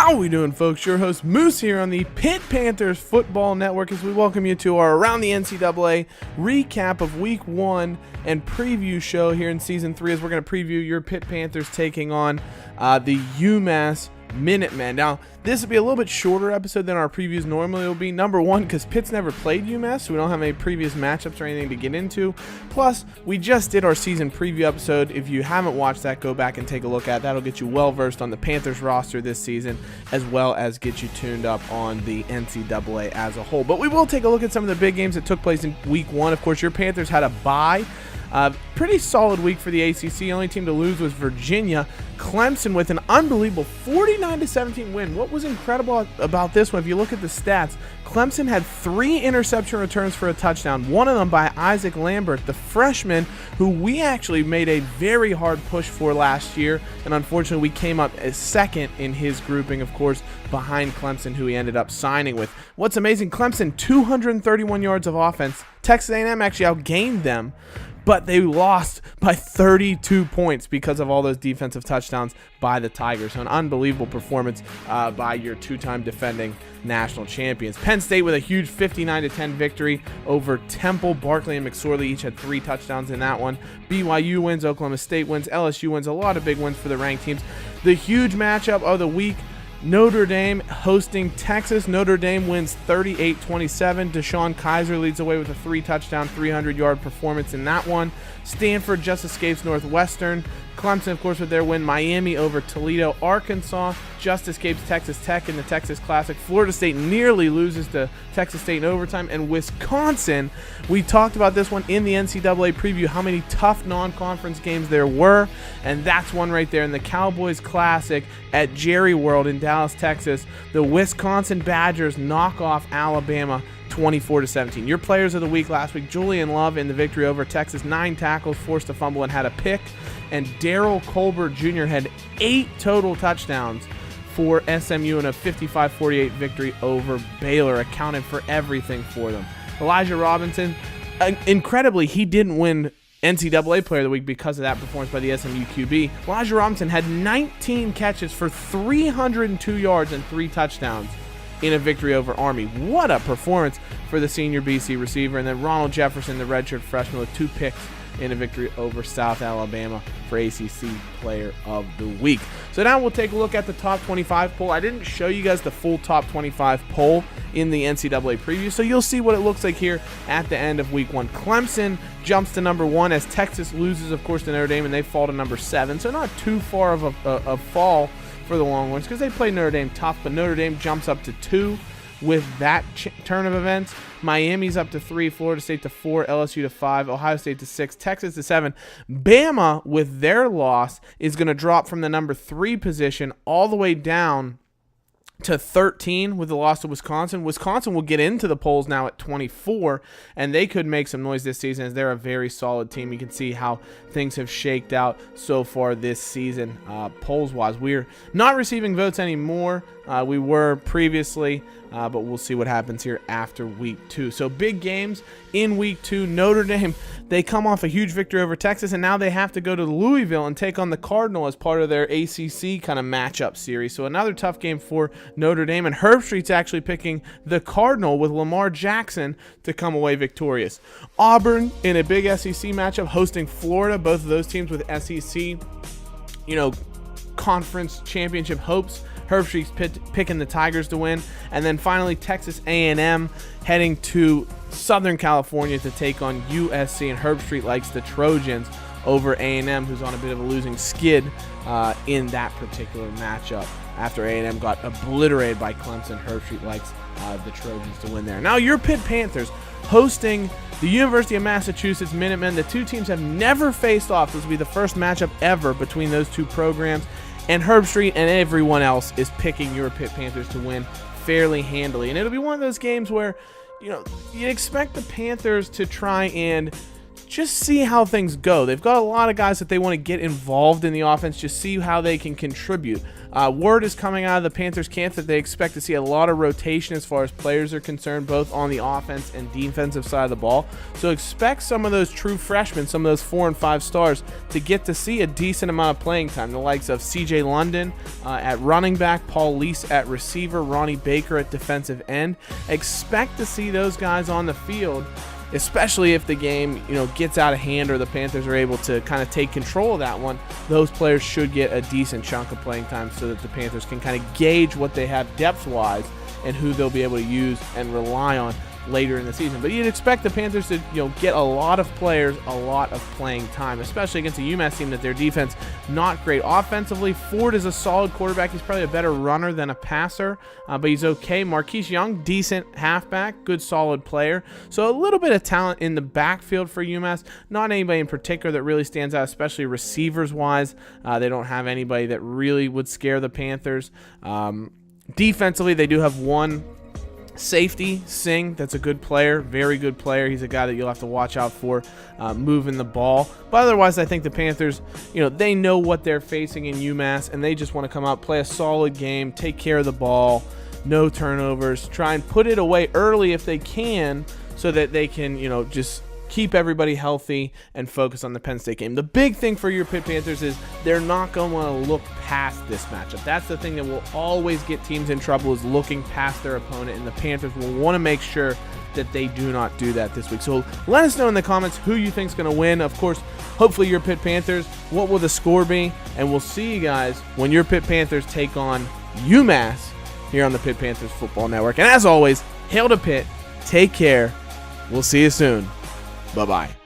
How we doing, folks? Your host Moose here on the Pitt Panthers Football Network as we welcome you to our Around the NCAA recap of Week 1 and preview show here in Season 3 as we're going to preview your Pitt Panthers taking on the UMass Minutemen. Now, this will be a little bit shorter episode than our previews normally will be. Number one, because Pitt's never played UMass, so we don't have any previous matchups or anything to get into. Plus, we just did our season preview episode. If you haven't watched that, go back and take a look at it. That'll get you well versed on the Panthers roster this season, as well as get you tuned up on the NCAA as a whole. But we will take a look at some of the big games that took place in Week 1. Of course, your Panthers had a bye. Pretty solid week for the ACC. The only team to lose was Virginia. Clemson with an unbelievable 49-17 win. What was incredible about this one, if you look at the stats, Clemson had 3 interception returns for a touchdown, one of them by Isaac Lambert, the freshman who we actually made a very hard push for last year, and unfortunately we came up as second in his grouping, of course, behind Clemson, who he ended up signing with. What's amazing, Clemson, 231 yards of offense. Texas A&M actually outgained them, but they lost by 32 points because of all those defensive touchdowns by the Tigers. So an unbelievable performance by your two-time defending national champions. Penn State with a huge 59-10 victory over Temple. Barkley and McSorley each had 3 touchdowns in that one. BYU wins, Oklahoma State wins, LSU wins. A lot of big wins for the ranked teams. The huge matchup of the week, Notre Dame hosting Texas. Notre Dame wins 38-27. Deshaun Kaiser leads away with a 3-touchdown, 300-yard performance in that one. Stanford just escapes Northwestern. Clemson, of course, with their win. Miami over Toledo. Arkansas just escapes Texas Tech in the Texas Classic. Florida State nearly loses to Texas State in overtime. And Wisconsin, we talked about this one in the NCAA preview, how many tough non-conference games there were. And that's one right there in the Cowboys Classic at Jerry World in Dallas, Texas. The Wisconsin Badgers knock off Alabama 24-17. Your players of the week last week, Julian Love in the victory over Texas, 9 tackles, forced a fumble, and had a pick. And Daryl Colbert Jr. had 8 total touchdowns for SMU in a 55-48 victory over Baylor, accounted for everything for them. Elijah Robinson, incredibly, he didn't win NCAA Player of the Week because of that performance by the SMU QB. Elijah Robinson had 19 catches for 302 yards and 3 touchdowns in a victory over Army. What a performance for the senior BC receiver. And then Ronald Jefferson, the redshirt freshman, with 2 picks in a victory over South Alabama for ACC Player of the Week. So now we'll take a look at the top 25 poll. I didn't show you guys the full top 25 poll in the NCAA preview, so you'll see what it looks like here at the end of Week 1. Clemson jumps to number 1 as Texas loses, of course, to Notre Dame, and they fall to number 7. So not too far of a fall for the Longhorns because they play Notre Dame tough, but Notre Dame jumps up to 2 with that turn of events. Miami's up to 3, Florida State to 4, LSU to 5, Ohio State to 6, Texas to 7. Bama, with their loss, is going to drop from the number 3 position all the way down to 13 with the loss to Wisconsin. Wisconsin will get into the polls now at 24, and they could make some noise this season as they're a very solid team. You can see how things have shaked out so far this season polls-wise. We're not receiving votes anymore. We were previously, but we'll see what happens here after Week 2. So big games in Week 2. Notre Dame, they come off a huge victory over Texas, and now they have to go to Louisville and take on the Cardinal as part of their ACC kind of matchup series. So another tough game for Notre Dame, and Herbstreit's actually picking the Cardinal with Lamar Jackson to come away victorious. Auburn in a big SEC matchup hosting Florida, both of those teams with SEC, conference championship hopes. Herbstreit's picking the Tigers to win. And then finally, Texas A&M heading to Southern California to take on USC. And Herbstreit likes the Trojans over A&M, who's on a bit of a losing skid in that particular matchup. After A&M got obliterated by Clemson, Herbstreit likes the Trojans to win there. Now, your Pitt Panthers hosting the University of Massachusetts Minutemen. The two teams have never faced off. This will be the first matchup ever between those two programs. And Herbstreit and everyone else is picking your Pitt Panthers to win fairly handily. And it'll be one of those games where, you expect the Panthers to try and just see how things go. They've got a lot of guys that they want to get involved in the offense, just see how they can contribute. Word is coming out of the Panthers camp that they expect to see a lot of rotation as far as players are concerned, both on the offense and defensive side of the ball. So expect some of those true freshmen, some of those 4 and 5 stars, to get to see a decent amount of playing time. The likes of CJ London at running back, Paul Lease at receiver, Ronnie Baker at defensive end. Expect to see those guys on the field, especially if the game, gets out of hand or the Panthers are able to kind of take control of that one. Those players should get a decent chunk of playing time so that the Panthers can kind of gauge what they have depth-wise and who they'll be able to use and rely on later in the season. But you'd expect the Panthers to get a lot of players a lot of playing time, especially against a UMass team that their defense not great offensively. Ford is a solid quarterback. He's probably a better runner than a passer, but he's okay. Marquise Young, decent halfback, good solid player. So a little bit of talent in the backfield for UMass. Not anybody in particular that really stands out, especially receivers wise. They don't have anybody that really would scare the Panthers. Defensively, they do have one safety, Singh, that's a good player, very good player. He's a guy that you'll have to watch out for moving the ball. But otherwise, I think the Panthers, they know what they're facing in UMass, and they just want to come out, play a solid game, take care of the ball, no turnovers, try and put it away early if they can so that they can, just keep everybody healthy and focus on the Penn State game. The big thing for your Pitt Panthers is they're not going to want to look past this matchup. That's the thing that will always get teams in trouble, is looking past their opponent, and the Panthers will want to make sure that they do not do that this week. So let us know in the comments who you think is going to win. Of course, hopefully your Pitt Panthers. What will the score be? And we'll see you guys when your Pitt Panthers take on UMass here on the Pitt Panthers Football Network. And as always, hail to Pitt. Take care. We'll see you soon. Bye-bye.